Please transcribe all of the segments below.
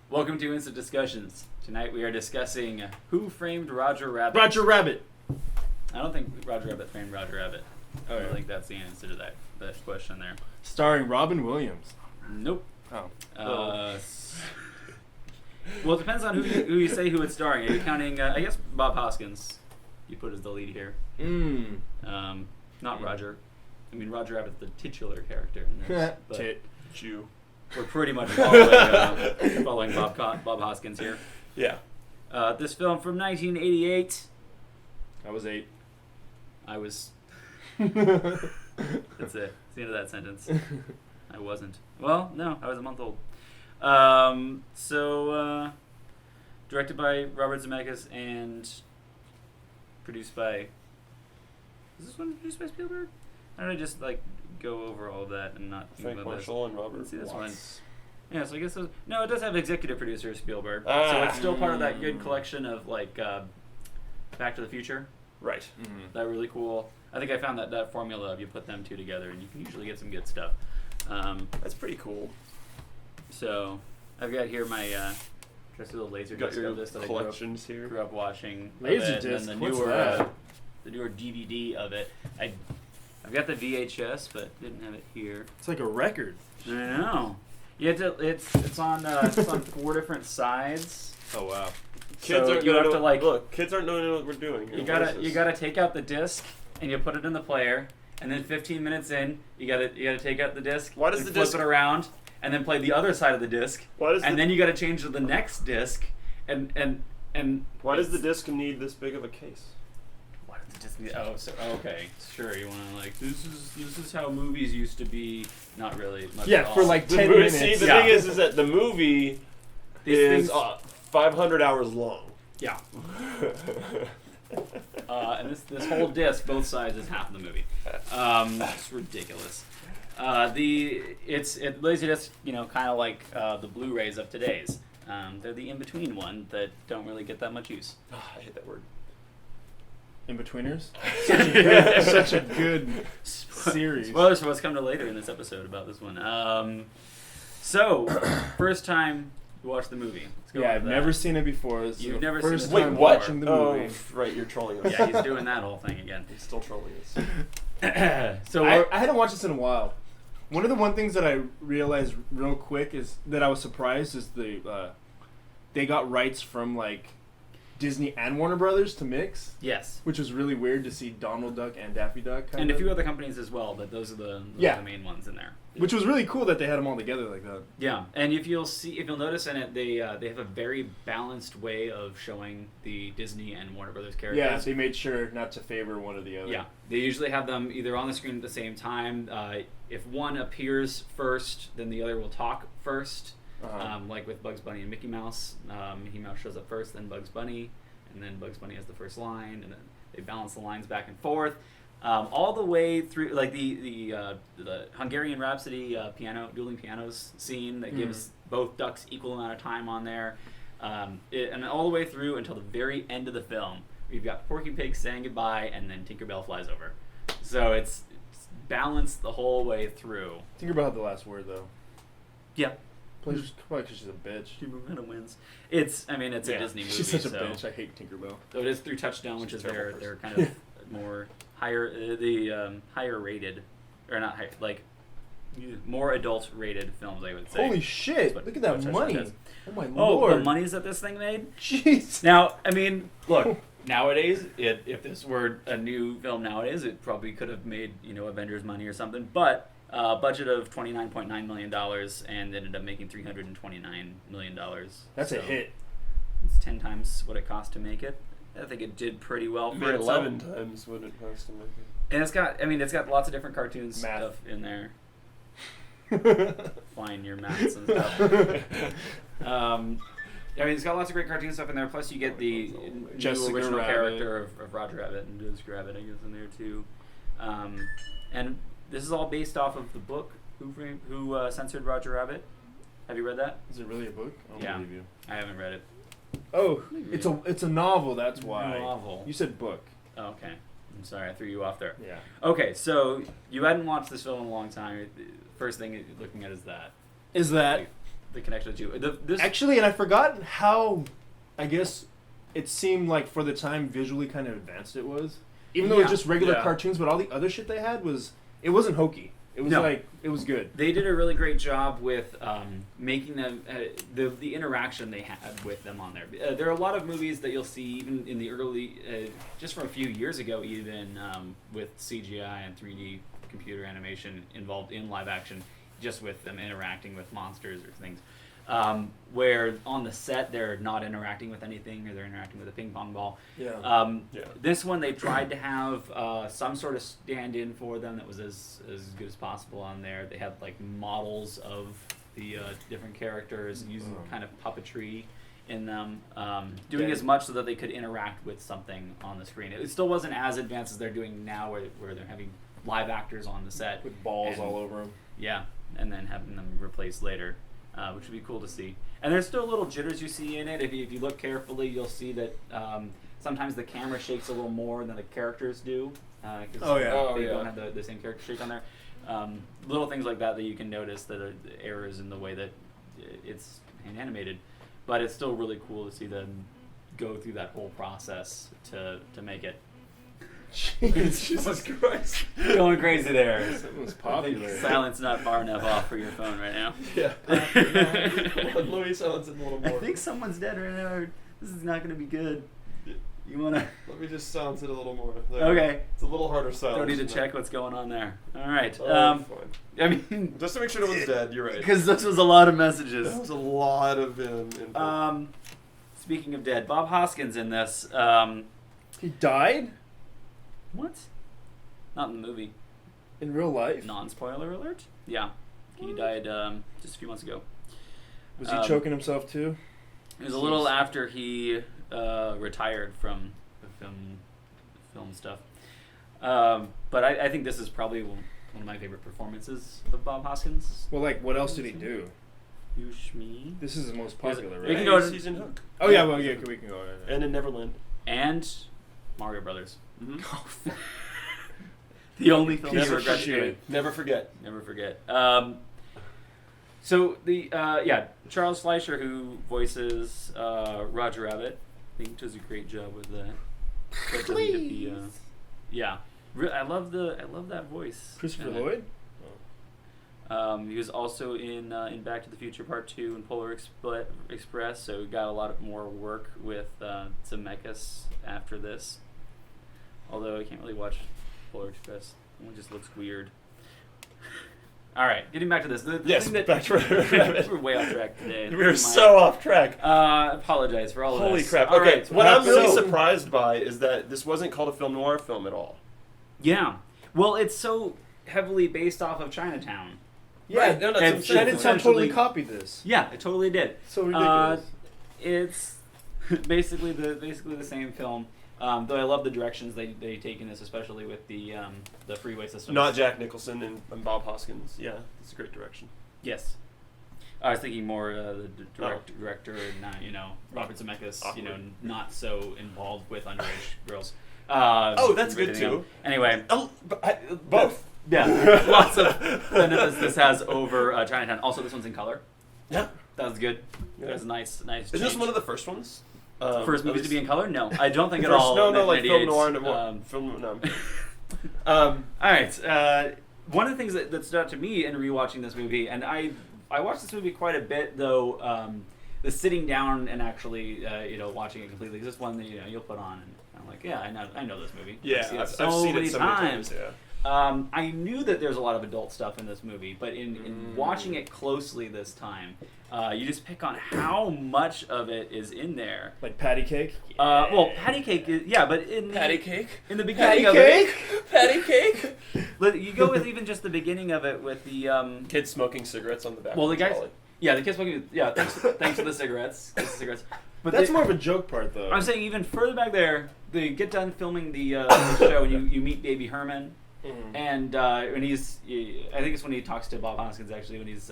Welcome to Instant Discussions. Tonight we are discussing Who Framed Roger Rabbit. Roger Rabbit. I don't think Roger Rabbit framed Roger Rabbit. Oh, I yeah. don't think that's the answer to that question there. Starring Robin Williams. Nope. Oh. Well, it depends on who you say who it's starring. Are you counting, I guess, Bob Hoskins you put as the lead here. Not Roger. I mean, Roger Rabbit's the titular character in this. But Jew. we're pretty much following Bob Hoskins here. Yeah. This film from 1988. I was 8. I was... That's it. That's the end of that sentence. I wasn't. Well, no, I was a month old. Directed by Robert Zemeckis and produced by... Is this one produced by Spielberg? How did I just, go over all of that and not think Frank about Marshall this? and Robert Let's see this one. Watts. Yeah, so I guess... No, it does have executive producer Spielberg. So it's still part of that good collection of, Back to the Future. Right. Mm-hmm. That really cool. I think I found that formula of you put them two together and you can usually get some good stuff. That's pretty cool. So I've got here my trusty little laser You got disc your of this that collections I here. grew up watching. Laser of it, disc? and What's then that? the newer DVD of it. I've got the VHS, but didn't have it here. It's like a record. I know. You have to. It's on 4 different sides. Oh wow. Kids So aren't you gonna have to look. Kids aren't knowing what we're doing. You gotta take out the disc and you put it in the player, and then 15 minutes in, you gotta take out the disc. Why does and the flip disc- it around, and then play the other side of the disc, Why does and then you gotta change to the next disc, and why does the disc need this big of a case? Why did the disc need? Oh, so okay, sure. You wanna this is how movies used to be. Not really. Much Yeah, at all. for 10 minutes. See, the Yeah. thing is that the movie These is things- 500 hours long. Yeah. And this whole disc, both sides, is half of the movie. It's ridiculous. It's Laserdisc, kind of like the Blu-rays of today's. They're the in-between one that don't really get that much use. I hate that word. In-betweeners? Such a good series. Spoilers for what's coming to later in this episode about this one. So, first time you watch the movie. Let's go Yeah, on I've to that. never seen it before. This is You've the never seen first it Wait, time what? watching the Oh, movie. right, you're trolling us. Yeah, he's doing that whole thing again. He's still trolling us. So I hadn't watched this in a while. One of the things that I realized real quick is that I was surprised is they got rights from Disney and Warner Brothers to mix, yes. which was really weird to see Donald Duck and Daffy Duck. And a few other companies as well, but those are the main ones in there. Which was really cool that they had them all together like that. Yeah, and if you'll notice in it, they have a very balanced way of showing the Disney and Warner Brothers characters. Yeah, they made sure not to favor one or the other. Yeah, they usually have them either on the screen at the same time. If one appears first, then the other will talk first. Like with Bugs Bunny and Mickey Mouse. Mickey Mouse shows up first, then Bugs Bunny, and then Bugs Bunny has the first line, and then they balance the lines back and forth. All the way through, the Hungarian Rhapsody dueling pianos scene that gives both ducks equal amount of time on there, and all the way through until the very end of the film, we've got Porky Pig saying goodbye, and then Tinkerbell flies over. So it's balanced the whole way through. Tinkerbell had the last word though. Yeah. Probably because she's a bitch. She kind of wins. It's a Disney movie. She's such a so. bitch. I hate Tinkerbell. So it is through Touchdown, which is terrible their kind of more higher, higher rated, or not high, more adult rated films, I would say. Holy shit! What- Look at that what Touchdown money. does. Oh my Oh, lord. the monies that this thing made? Jeez. Now, I mean, look, nowadays, if this were a new film nowadays, it probably could have made, Avengers money or something, but budget of $29.9 million and ended up making $329 million. That's a hit. It's 10 times what it cost to make it. I think it did pretty well for Made itself. 11 times what it cost to make it. And it's got lots of different cartoons Math. stuff in there. Fine, your maths and stuff. It's got lots of great cartoon stuff in there. Plus, you get the new Jessica original Rabbit. character of Roger Rabbit and Jessica Rabbit, I guess, in there too. And this is all based off of the book Who Censored Roger Rabbit. Have you read that? Is it really a book? I don't Yeah. believe you. I haven't read it. Oh, it's a novel. That's why. Novel. You said book. Oh, okay. I'm sorry, I threw you off there. Yeah. Okay, so you hadn't watched this film in a long time. First thing you're looking at is that. Is that the connection to this. Actually, and I forgot how, I guess, it seemed like for the time visually kind of advanced it was. Even though it was just regular cartoons, but all the other shit they had it wasn't hokey. It was it was good. They did a really great job with making them the interaction they had with them on there. There are a lot of movies that you'll see even in the early, just from a few years ago, even with CGI and 3D computer animation involved in live action, just with them interacting with monsters or things. Where on the set they're not interacting with anything, or they're interacting with a ping pong ball. This one they tried to have some sort of stand-in for them that was as good as possible on there. They had like models of the different characters using kind of puppetry in them, doing as much so that they could interact with something on the screen. It still wasn't as advanced as they're doing now, where they're having live actors on the set with balls all over them. Yeah, and then having them replaced later. Which would be cool to see. And there's still little jitters you see in it. If you look carefully, you'll see that sometimes the camera shakes a little more than the characters do. They don't have the same character shake on there. Little things like that you can notice that are errors in the way that it's hand animated. But it's still really cool to see them go through that whole process to make it. Jesus Christ. Going crazy there. It was popular. Silence not far enough off for your phone right now. Yeah. Let me silence it a little more. I think someone's dead right now. This is not going to be good. You want to... Let me just silence it a little more. There. Okay. It's a little harder silence. Don't need to check what's going on there. All right. Fine. I mean... Just to make sure no one's dead, you're right. Because this was a lot of messages. That was a lot of info. Speaking of dead, Bob Hoskins in this. He died? What? Not in the movie. In real life? Non-spoiler alert? Yeah. He died just a few months ago. Was he choking himself too? It was a little after he retired from the film stuff. But I think this is probably one of my favorite performances of Bob Hoskins. Well, like, what else did he do? You shme. This is the most popular, right? We can go He's in Hook. Oh, yeah, well, yeah, we can go. And in Neverland. And Mario Brothers. Mm-hmm. The only film Never ever graduated. Never forget. Never forget. So the Charles Fleischer, who voices Roger Rabbit, I think does a great job with that. I love that voice. Christopher Lloyd. He was also in Back to the Future Part 2 and Polar Express, so we got a lot more work with Zemeckis after this. Although I can't really watch Polar Express. It just looks weird. All right, getting back to this. Back to Rabbit. We're way off track today. We're so off track. Apologize for all of Holy this. crap. All Okay, right, what I'm really surprised by is that this wasn't called a film noir film at all. Yeah. Well, it's so heavily based off of Chinatown. Yeah, right. No, And Chinatown totally copied this. Yeah, it totally did. So ridiculous. It's basically the same film. Though I love the directions they take in this, especially with the freeway system. Not Jack Nicholson and Bob Hoskins. Yeah, it's a great direction. Yes. I was thinking more the director and Robert Zemeckis, Awkward. not so involved with underage girls. That's good too. Anyway, Both. Yeah, lots of benefits this has over Chinatown. Also, this one's in color. Yeah, that was good. Yeah. It was nice. Is this one of the first ones? First movies to be in color? No, I don't think at first, all. No, like film noir. No. All right. One of the things that stood out to me in rewatching this movie, and I watched this movie quite a bit, though. The sitting down and actually, watching it completely. Because this one that you'll put on, and I'm like, yeah, I know this movie. Yeah, I've seen it so many times. Yeah. I knew that there's a lot of adult stuff in this movie, but in watching it closely this time, you just pick on how much of it is in there. Like patty cake? Well, patty cake is, but in patty cake? In the beginning patty of cake? Patty cake? You go with even just the beginning of it with the... kids smoking cigarettes on the back well, of the guys... trolley. Yeah, the kids smoking... Yeah, thanks for the cigarettes. But that's more of a joke part, though. I'm saying even further back there, they get done filming the show, and you meet Baby Herman. Mm-hmm. And when he's, I think it's when he talks to Bob Hoskins actually, when he's,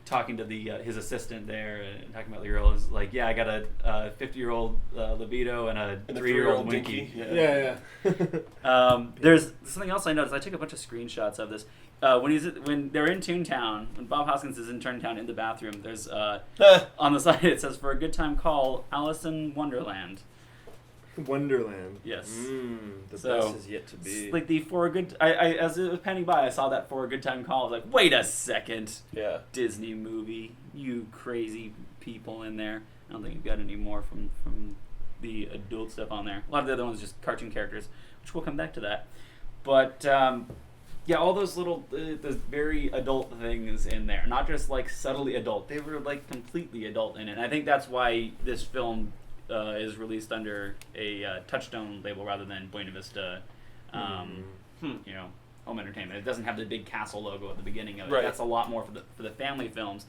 talking to the his assistant there and talking about the girl is like, yeah, I got a 50-year-old libido and a 3-year-old winky. Yeah. There's something else I noticed. I took a bunch of screenshots of this. When they're in Toontown, when Bob Hoskins is in Toontown in the bathroom, there's on the side it says, for a good time call, Alice in Wonderland. Wonderland. Yes. The best is yet to be. Like the for a good, I as it was panning by, I saw that for a good time call. I was like, wait a second. Yeah. Disney movie, you crazy people in there. I don't think you've got any more from the adult stuff on there. A lot of the other ones are just cartoon characters, which we'll come back to that. But yeah, all those little, those very adult things in there. Not just like subtly adult. They were like completely adult in it. And I think that's why this film is released under a Touchstone label rather than Buena Vista, you know, home entertainment. It doesn't have the big castle logo at the beginning of it. Right. That's a lot more for the family films.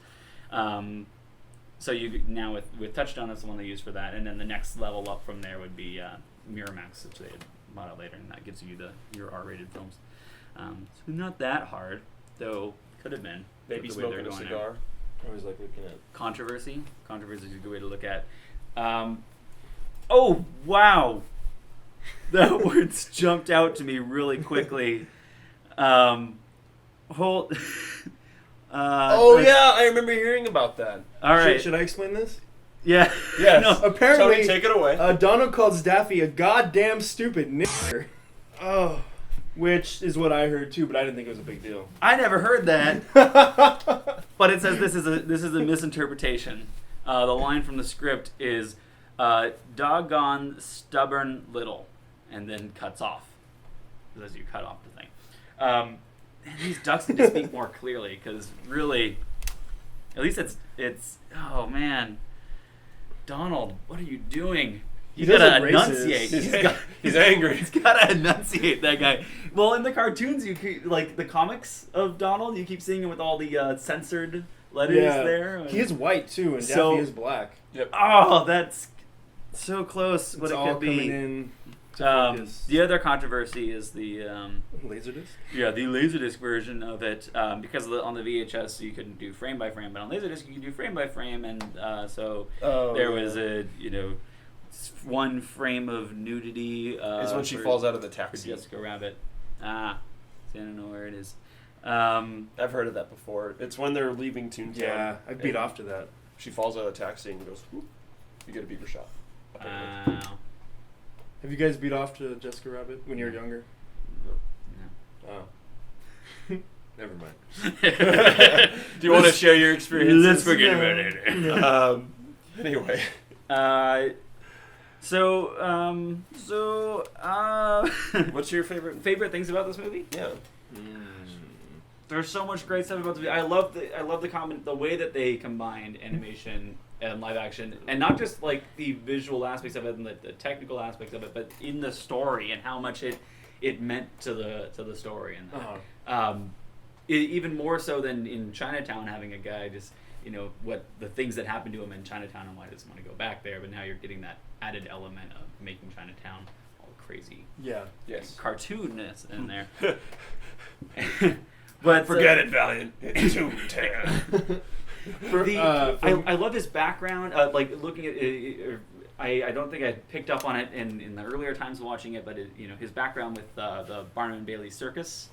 So you now with Touchstone, that's the one they use for that, and then the next level up from there would be Miramax, which they had bought out later, and that gives you your R-rated films. So not that hard, though could have been. Maybe with the way smoking they're a going cigar. there. I always like looking at Controversy is a good way to look at. Oh wow, that word's jumped out to me really quickly. Hold. yeah, I remember hearing about that. All right. Should I explain this? Yeah. Yes. No, Apparently, Tony, take it away. Donald called Daffy a goddamn stupid nigger. Oh. Which is what I heard too, but I didn't think it was a big deal. I never heard that. But it says this is a misinterpretation. The line from the script is, "doggone stubborn little," and then cuts off. As you cut off the thing. And these ducks need to speak more clearly, because really, at least it's. Oh man, Donald, what are you doing? You gotta enunciate. He's angry. He's gotta enunciate, that guy. Well, in the cartoons, you keep, like the comics of Donald, you keep seeing him with all the censored letters there. He is white too, and So- Daffy is black. Yep. Oh, that's so close. What It's it all could be. coming in. to focus. The other controversy is the Laserdisc. yeah, the Laserdisc version of it, because on the VHS you couldn't do frame by frame, but on Laserdisc you could do frame by frame, and so there was a one frame of nudity. It's when she falls out of the taxi. Jessica Rabbit. See, I don't know where it is. I've heard of that before. It's when they're leaving Toontown. Yeah, I beat off to that. She falls out of the taxi and goes, whoop, you get a beaver shot. Wow. Have you guys beat off to Jessica Rabbit when you were younger? No. Oh. Never mind. Do you want to share your experiences? Let's forget about it. Anyway. What's your favorite things about this movie? Yeah. There's so much great stuff about the movie. I love the way that they combined animation and live action, and not just like the visual aspects of it and the technical aspects of it, but in the story and how much it meant to the story, and even more so than in Chinatown, having a guy just what the things that happened to him in Chinatown and why he doesn't want to go back there, but now you're getting that added element of making Chinatown all crazy cartoonness in there. But forget it, Valiant. It's Toontown. I love his background. Like looking at it, I don't think I picked up on it in the earlier times of watching it, but his background with the Barnum and Bailey Circus.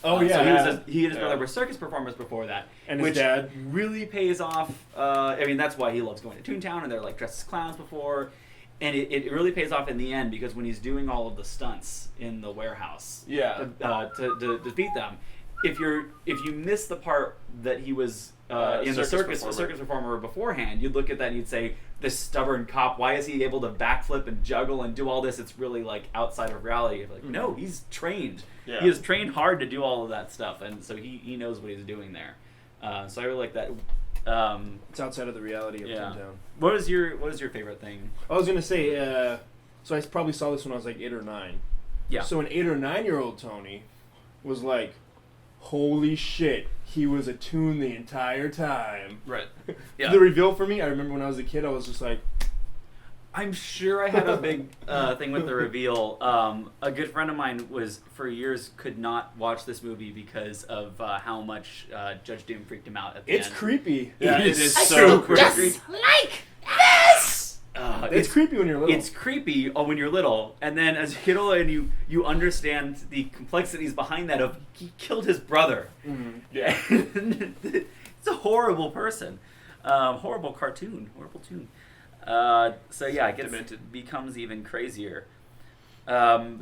Oh so he and his brother were circus performers before that, and which his dad really pays off. I mean, that's why he loves going to Toontown, and they're like dressed as clowns before, and it really pays off in the end, because when he's doing all of the stunts in the warehouse, to defeat them. If you miss the part that he was in the circus performer beforehand, you'd look at that and you'd say, this stubborn cop, why is he able to backflip and juggle and do all this? It's really like outside of reality. You're like, no, he's trained. Yeah. He has trained hard to do all of that stuff, and so he knows what he's doing there. So I really like that. It's outside of the reality of Toontown. What is your favorite thing? I was gonna say, so I probably saw this when I was like 8 or 9. Yeah. So an 8 or 9-year-old Tony was like, holy shit, he was a toon the entire time. Right. Yeah. The reveal for me, I remember when I was a kid, I was just like, I'm sure I had a big thing with the reveal. A good friend of mine for years could not watch this movie because of how much Judge Doom freaked him out at the end. It's creepy. Yeah, it is so creepy. just like this! It's creepy when you're little. It's creepy when you're little, and then as you get older and you understand the complexities behind that of he killed his brother. Mm-hmm. Yeah. It's a horrible person. Horrible cartoon. Horrible tune. So yeah, it becomes even crazier. Wow.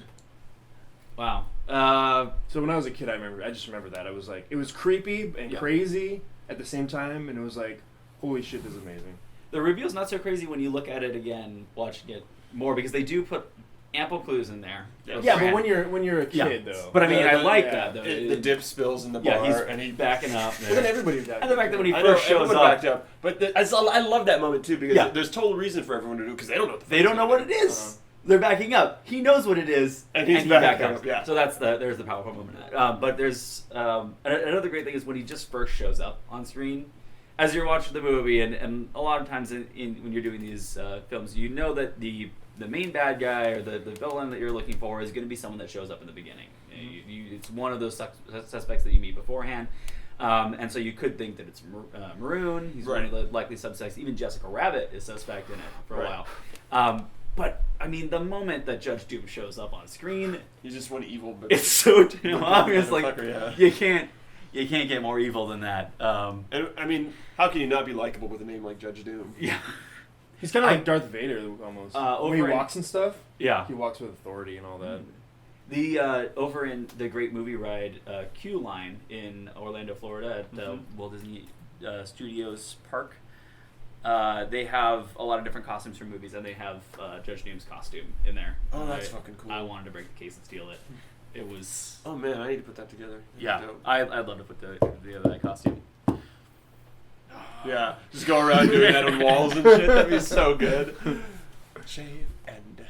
So when I was a kid, I just remember that. I was like, it was creepy and crazy at the same time, and it was like, holy shit, this is amazing. The reveal's not so crazy when you look at it again, watching it more, because they do put ample clues in there. Yeah, but when you're a kid, though. But I mean, I like that though. The dip spills in the bar, and he's backing up. Well, then everybody's backing up. And the fact that when he I first know, shows up, backed up. But I love that moment too, because there's total reason for everyone to do, because they don't know. They don't know what it is. They're backing up. He knows what it is, and he's backing up. Yeah. So there's the powerful moment. But there's another great thing is when he just first shows up on screen. As you're watching the movie, and a lot of times when you're doing these films, you know that the main bad guy or the villain that you're looking for is going to be someone that shows up in the beginning. It's one of those suspects that you meet beforehand. And so you could think that it's Maroon. He's one of the likely suspects. Even Jessica Rabbit is suspect in it for a while. But, I mean, the moment that Judge Doom shows up on screen... He's just one evil... It's so damn obvious. Like, you can't get more evil than that. And I mean, how can you not be likable with a name like Judge Doom? Yeah. He's kind of like Darth Vader, almost. When he walks and stuff, he walks with authority and all that. The over in the Great Movie Ride queue line in Orlando, Florida, at Walt Disney Studios Park, they have a lot of different costumes from movies, and they have Judge Doom's costume in there. Oh, that's fucking cool. I wanted to break the case and steal it. It was... Oh, man, I need to put that together. Yeah, I'd love to put together that costume. Yeah, just go around doing that on walls and shit. That'd be so good. Shave and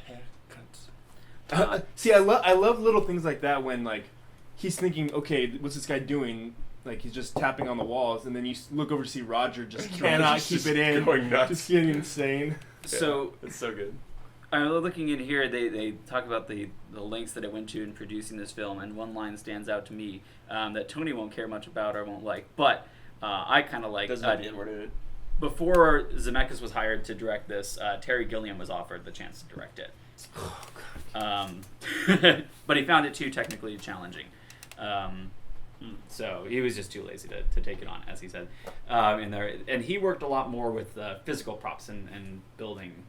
haircuts. See, I love little things like that when, like, he's thinking, okay, what's this guy doing? Like, he's just tapping on the walls, and then you look over to see Roger just cannot keep it in. Going nuts. Just getting insane. So it's so good. I'm looking in here. They talk about the lengths that it went to in producing this film, and one line stands out to me that Tony won't care much about or won't like, but I kind of like. Doesn't have the N-word in it. Before Zemeckis was hired to direct this, Terry Gilliam was offered the chance to direct it. Oh, God. But he found it too technically challenging. So he was just too lazy to take it on, as he said. And he worked a lot more with physical props and building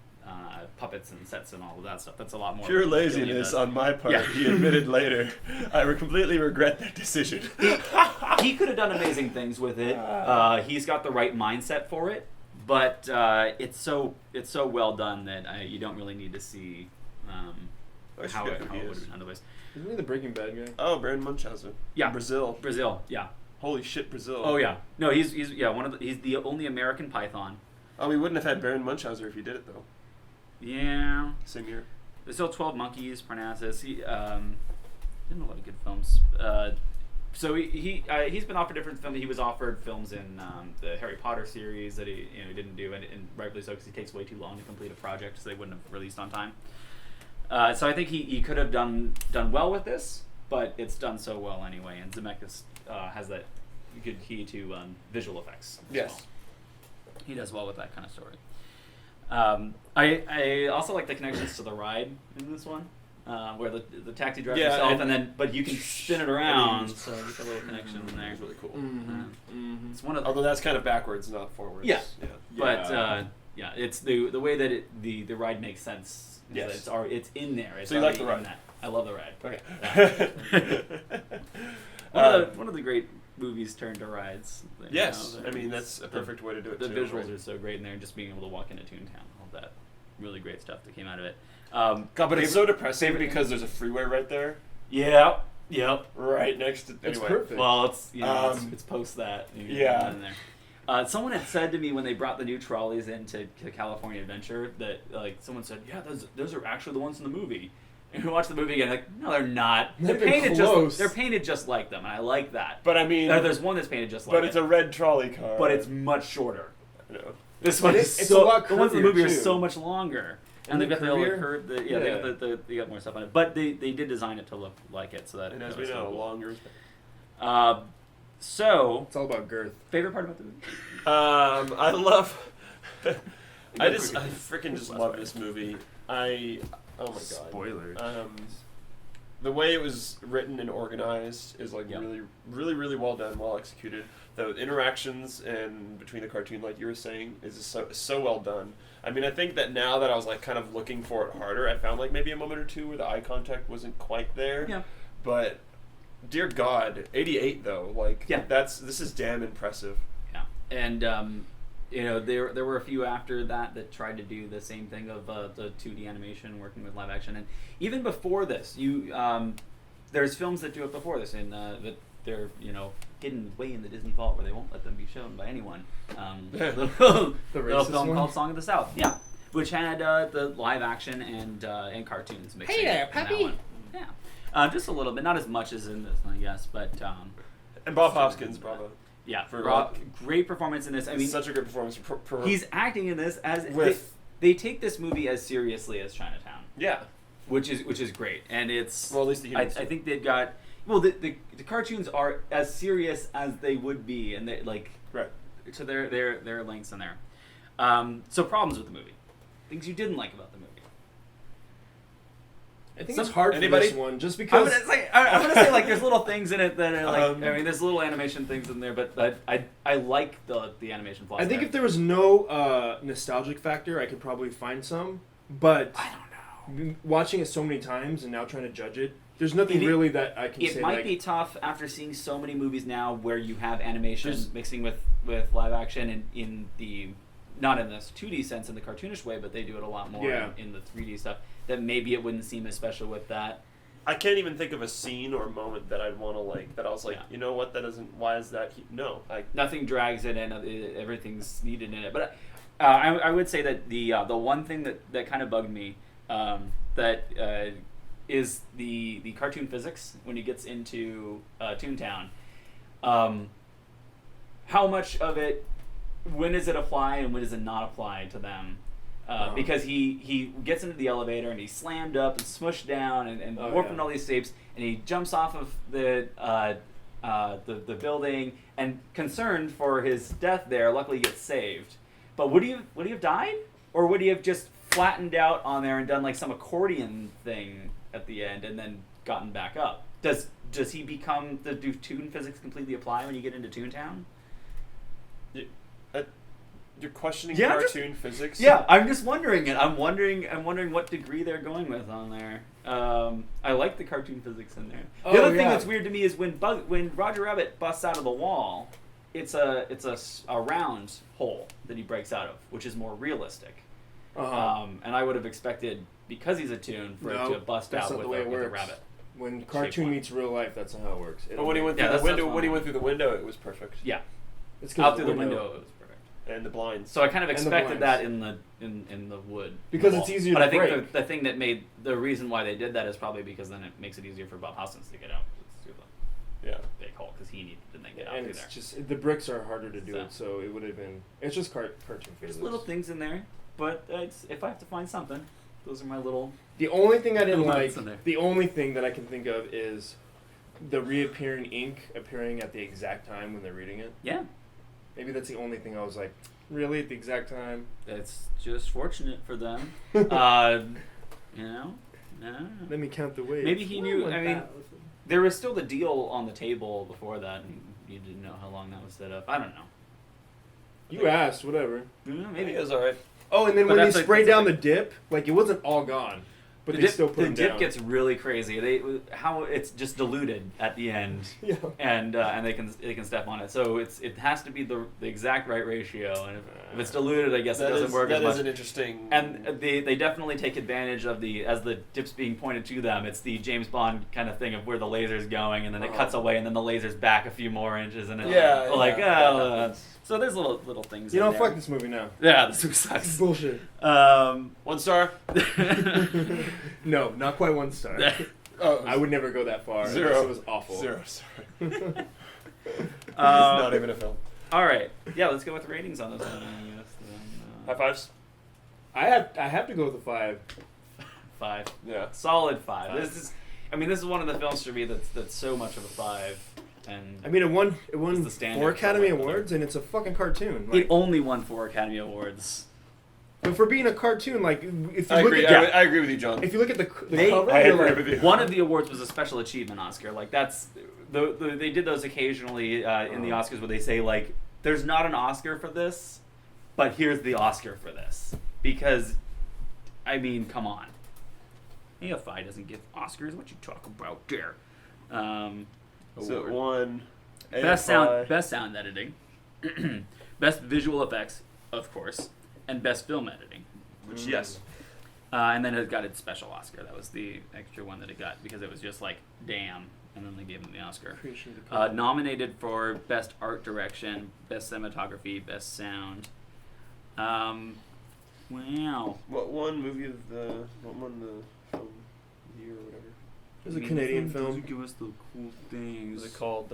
puppets and sets and all of that stuff. That's a lot more. Pure laziness on my part, he admitted later. I completely regret that decision. He could have done amazing things with it. He's got the right mindset for it, but it's so well done that you don't really need to see how it would have been otherwise. Isn't he the Breaking Bad guy? Oh, Baron Munchausen. Yeah, Brazil. Yeah. Holy shit, Brazil. Oh yeah. No, he's he's the only American python. Oh, we wouldn't have had Baron Munchausen if he did it though. Yeah. Same year. There's still 12 Monkeys, Parnassus. He did a lot of good films. So he's been offered different films. He was offered films in the Harry Potter series that he didn't do, and rightfully so because he takes way too long to complete a project, so they wouldn't have released on time. So I think he could have done well with this, but it's done so well anyway. And Zemeckis has that good key to visual effects. Yes, well. He does well with that kind of story. I also like the connections to the ride in this one, where the taxi drives yourself, but you can spin it around, so there's a little connection in there. It's really cool. It's one of although that's kind of backwards, not forwards. Yeah. But it's the way that the ride makes sense. Yes, it's in there. It's so you like the ride? I love the ride. Okay. One of the great movies turned to rides. Yes, I mean that's a perfect way to do it. The too, visuals right? are so great in there, and just being able to walk into Toontown, all that really great stuff that came out of it. God, but it's so depressing because there's a freeway right there. Yeah. Yep. Right next to. It's anyway. perfect. Well, it's post that. Yeah. In there. Someone had said to me when they brought the new trolleys into California Adventure that someone said, yeah, those are actually the ones in the movie. And we watched the movie again, no, they're not. They're painted just like them, and I like that. But I mean, there's one that's painted just like. But it's a red trolley car. But it's much shorter. I know. This one is a lot the ones in the movie too. are so much longer. And they've got the curvier? curve. They got more stuff on it, but they did design it to look like it, so that. And as we know, longer is better. So it's all about girth. Favorite part about the movie? I love. I freaking just love this movie. Oh my god. Spoilers. The way it was written and organized is like really, really, really well done, well executed. The interactions and between the cartoon, like you were saying, is so well done. I mean, I think that now that I was like kind of looking for it harder, I found like maybe a moment or two where the eye contact wasn't quite there. Yeah. But dear God, 88 though, like this is damn impressive. Yeah. And there were a few after that tried to do the same thing of the 2D animation working with live action, and even before this, there's films that do it before this, and that they're hidden way in the Disney vault where they won't let them be shown by anyone. Little film called Song of the South, which had the live action and cartoons mixed. Hey there, puppy. Yeah, just a little bit, not as much as in this, I guess, but. And Bob Hoskins, bravo. Yeah, Rob, great performance in this. I mean, such a good performance. He's acting in this as they take this movie as seriously as Chinatown. Yeah, which is great, and it's at least the humans. I think they've got the cartoons are as serious as they would be, and they to their lengths in there. So problems with the movie, things you didn't like about the movie. I think it's hard for this one, just because... I'm gonna say like there's little things in it that are like, I mean, there's little animation things in there, but I like the animation flaws. I think if there was no nostalgic factor, I could probably find some, but... I don't know. Watching it so many times and now trying to judge it, there's nothing really that I can say. It might be tough after seeing so many movies now where you have animation mixing with live action and in the... Not in this 2D sense, in the cartoonish way, but they do it a lot more in the 3D stuff. That maybe it wouldn't seem as special with that. I can't even think of a scene or a moment that I'd want to like. That I was like, you know what? That doesn't. Why is that? Nothing drags it in. Everything's needed in it. But I would say that the one thing that kind of bugged me is the cartoon physics when he gets into Toontown. How much of it? When does it apply and when does it not apply to them? Because he gets into the elevator and he's slammed up and smushed down and warped into all these shapes, and he jumps off of the building and concerned for his death there. Luckily, he gets saved. But would he have died, or would he have just flattened out on there and done like some accordion thing at the end and then gotten back up? Does he become do toon physics completely apply when you get into Toontown? You're questioning cartoon physics? Yeah, I'm just wondering it. I'm wondering what degree they're going with on there. I like the cartoon physics in there. The other thing that's weird to me is when Roger Rabbit busts out of the wall, it's a round hole that he breaks out of, which is more realistic. And I would have expected, because he's a toon, for it to bust out with a rabbit. When cartoon meets real life, that's not how it works. But when he went through the window, it was perfect. Yeah, it's out through the window. It was perfect. And the blinds. So I kind of expected that in the wood. Because it's easier to break. But I think the thing that made the reason why they did that is probably because then it makes it easier for Bob Hoskins to get out through the big hole, because he needed to then get out through there. Just the bricks are harder to do it, so it would have been. It's just cartoon physics. There's little things in there, but if I have to find something, those are my little. The only thing I didn't like. The only thing that I can think of is the reappearing ink appearing at the exact time when they're reading it. Yeah. Maybe that's the only thing I was like, really, at the exact time? That's just fortunate for them. No. Let me count the waves. Maybe he knew. I mean, there was still the deal on the table before that, and you didn't know how long that was set up. I don't know. You asked, whatever. Maybe it was alright. Oh, and then when they sprayed down the dip, like, it wasn't all gone. But they still put it down. The dip gets really crazy. How it's just diluted at the end, and they can step on it. So it has to be the exact right ratio. And if it's diluted, I guess it doesn't work as much. That is an interesting. And they definitely take advantage of as the dip's being pointed to them. It's the James Bond kind of thing of where the laser's going, and then it cuts away, and then the laser's back a few more inches, and so there's little things. You know, fuck this movie now. Yeah, this movie sucks. Bullshit. 1 star. No, not quite 1 star. I would never go that far. 0. It was awful. 0 star. It's not even a film. All right. Yeah, let's go with ratings on this one. High fives. I have to go with a 5. 5. Yeah. Solid 5. This is one of the films for me that's so much of a 5. And I mean, it won the standard 4 for Academy like Awards, and it's a fucking cartoon. It only won 4 Academy Awards. But for being a cartoon, like if you I look agree. at I agree with you, John. if you look at the They- cover, I you're agree like, with you. One of the awards was a special achievement Oscar. Like that's they did those occasionally in the Oscars where they say like, "There's not an Oscar for this, but here's the Oscar for this." Because, I mean, come on. AFI doesn't give Oscars. What you talk about there? So it Award. won Best AFI. sound editing, best visual effects, of course, and best film editing. Which yes. And then it got its special Oscar. That was the extra one that it got because it was just like, damn. And then they gave him the Oscar. Nominated for best art direction, best cinematography, best sound. Wow. What won the film year or whatever? it was a Canadian film. Doesn't give us the cool things. Was it called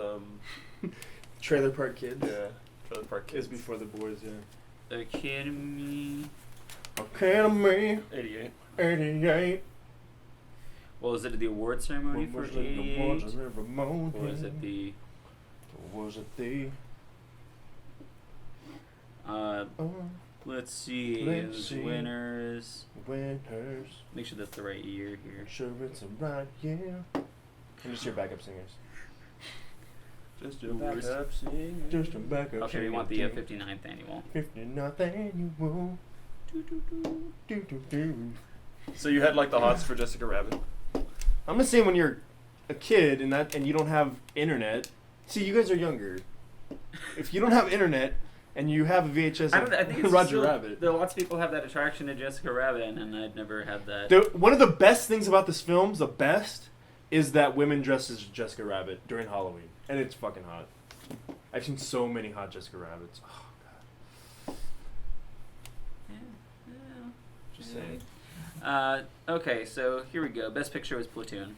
Trailer Park Kids. yeah, Trailer Park Is Kids. before the boys, yeah. Academy. Academy 88. 88. Well, was it the award ceremony for 88? Or was it the? Was it the? Let's see. Let's Those see. winners. Winners. Make sure that's the right year here. Sure, it's a right, yeah. And just your backup singers. Just a backup Just a backup. Okay, we want the 59th annual. 59th annual. Do. So you had like the hots for Jessica Rabbit. I'm just saying, when you're a kid and you don't have internet. See, you guys are younger. If you don't have internet and you have a VHS I think it's Roger still, Rabbit. Lots of people have that attraction to Jessica Rabbit, and I'd never had that. One of the best things about this film, is that women dress as Jessica Rabbit during Halloween, and it's fucking hot. I've seen so many hot Jessica Rabbits. Oh god. Yeah. Just saying. Okay, so here we go. Best picture was Platoon.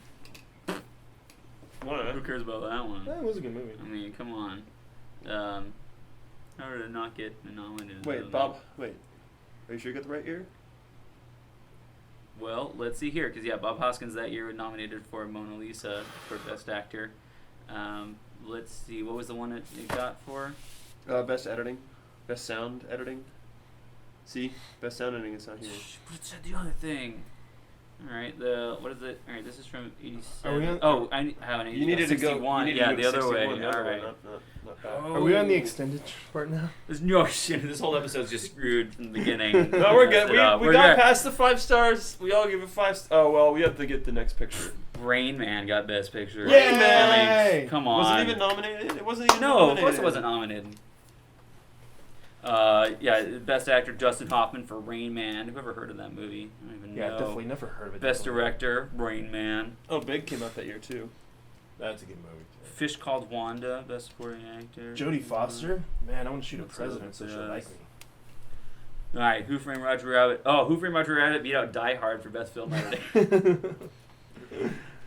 What? Who cares about that one? That was a good movie. I mean, come on. How did it not get nominated? Wait, Bob. Wait. Are you sure you got the right year? Well, let's see here, because Bob Hoskins that year was nominated for Mona Lisa for Best Actor. Let's see, what was the one it got for? Best editing, best sound editing. See, best sound editing is not here. But it said the other thing. All right, what is it? All right, this is from '87. Are we on? Oh, I have an You needed to go. 61. You needed Yeah, to go the to other way. 61, the All other way, right. not back. Oh. Are we on the extended part now? There's no shit. This whole episode's just screwed from the beginning. No, we're good. Messed it We up. got past the 5 stars. We all give it 5. Oh well, we have to get the next picture. Rain Man got Best Picture. Yay! I mean, come on. Was it even nominated? It wasn't even No, nominated. of course it wasn't nominated. Best Actor Dustin Hoffman for Rain Man. Who ever heard of that movie? I don't even know. Yeah, definitely never heard of it. Best definitely. Director Rain Man. Oh, Big came out that year too. That's a good movie. Fish Called Wanda. Best Supporting Actor. Jodie Foster? Man, I want to shoot a That's president so she'll like me. All right, Who Framed Roger Rabbit? Oh, Who Framed Roger Rabbit beat out Die Hard for Best Film Editing.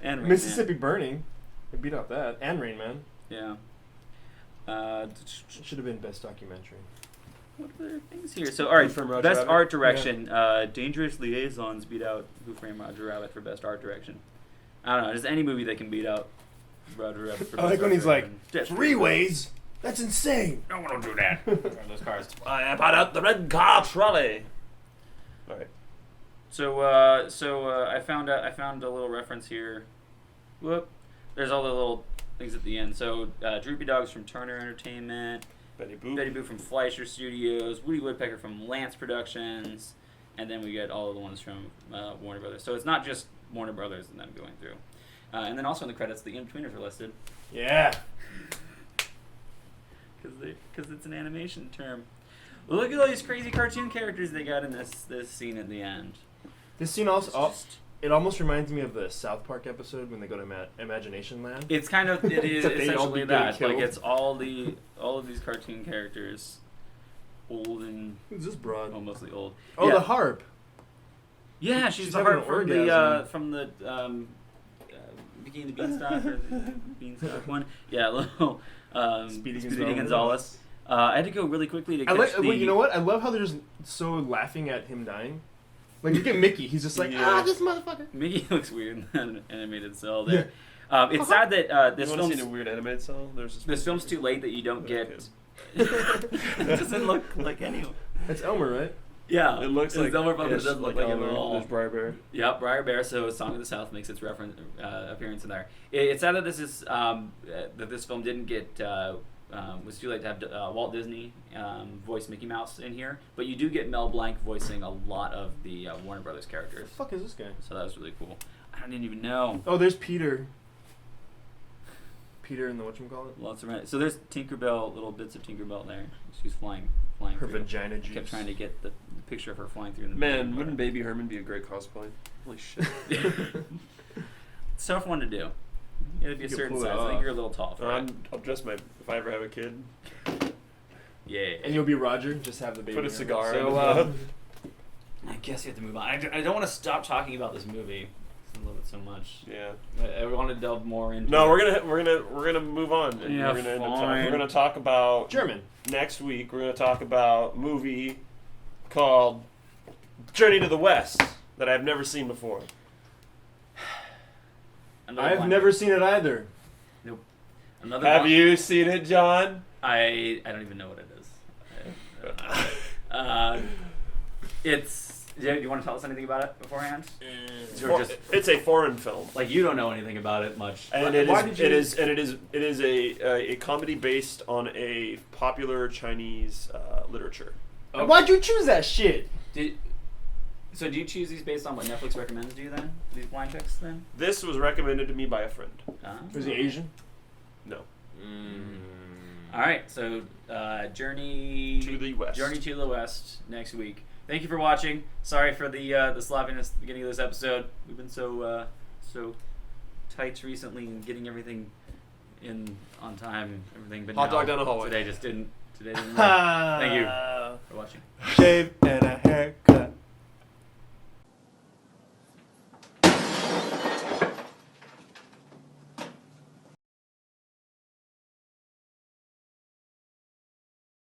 And Rain Mississippi Burning. It beat out that. And Rain Man. Man. Yeah. It should have been best documentary. What other things here? So, all right, Who Framed Roger Best Rabbit? Art Direction. Dangerous Liaisons beat out Who Framed Roger Rabbit for Best Art Direction. I don't know. Just any movie that can beat out Roger Rabbit for I Best like when Art he's like, Direction. 3 ways? That's insane. No one will do that. Those cars. I am out the red car trolley. All right. So I found a little reference here. Whoop. There's all the little things at the end. So Droopy Dogs from Turner Entertainment, Betty Boop. Betty Boop from Fleischer Studios, Woody Woodpecker from Lance Productions, and then we get all of the ones from Warner Brothers. So it's not just Warner Brothers and them going through. And then also in the credits, the in-betweeners are listed Yeah. because it's an animation term. Look at all these crazy cartoon characters they got in this scene at the end. This scene also, it almost reminds me of the South Park episode when they go to Imagination Land. It is Except they all essentially be that. getting Like killed. it's all of these cartoon characters, old and Who's this broad? well, mostly old. Oh, yeah. the harp. Yeah, She's she's the having heart an orgasm. from the Bikini the Beanstalk or the Beanstalk one. Yeah, little Speedy Gonzales. I had to go really quickly to catch wait, you know what? I love how they're just so laughing at him dying. Like, look at Mickey. He's just like, this motherfucker. Mickey looks weird in that animated cell there. It's sad that this film's... a weird animated cell? This film's too late that you don't get... It doesn't look like anyone. That's Elmer, right? Yeah. It looks like Elmer, but it doesn't look like him at all. There's Briar Bear. Yep, Briar Bear. So Song of the South makes its appearance in there. It's sad that this is that this film didn't get was too late to have Walt Disney voice Mickey Mouse in here, but you do get Mel Blanc voicing a lot of the Warner Brothers characters. What the fuck is this guy? So that was really cool. I didn't even know. Oh, there's Peter. Peter in the whatchamacallit? Lots of so there's Tinkerbell, little bits of Tinkerbell there. She's flying her through. Vagina juice. Kept trying to get the picture of her flying through. Man, wouldn't Baby Herman be a great cosplay? Holy shit! It's tough one to do. You gotta be a certain size. I think you're a little tall for it. I'll dress if I ever have a kid. Yeah. And you'll be Roger. Just have the baby. Put a cigar. So I guess you have to move on. I don't want to stop talking about this movie. I love it so much. Yeah. I want to delve more into. No, we're gonna move on. Yeah, we're gonna talk about German. Next week we're gonna talk about a movie called Journey to the West that I've never seen before. I've never seen it either. Nope. Have you seen it, John? I don't even know what it is. It's. Do you want to tell us anything about it beforehand? It's a foreign film. Like you don't know anything about it much. And it is a comedy based on a popular Chinese literature. Okay. Why'd you choose that shit? So do you choose these based on what Netflix recommends to you then? These blind checks then? This was recommended to me by a friend. Was he Asian? No. All right, so Journey to the West. Journey to the West next week. Thank you for watching. Sorry for the sloppiness at the beginning of this episode. We've been so tight recently and getting everything in on time. Everything, but hot dog down the hallway. Today didn't. Thank you for watching. Shave.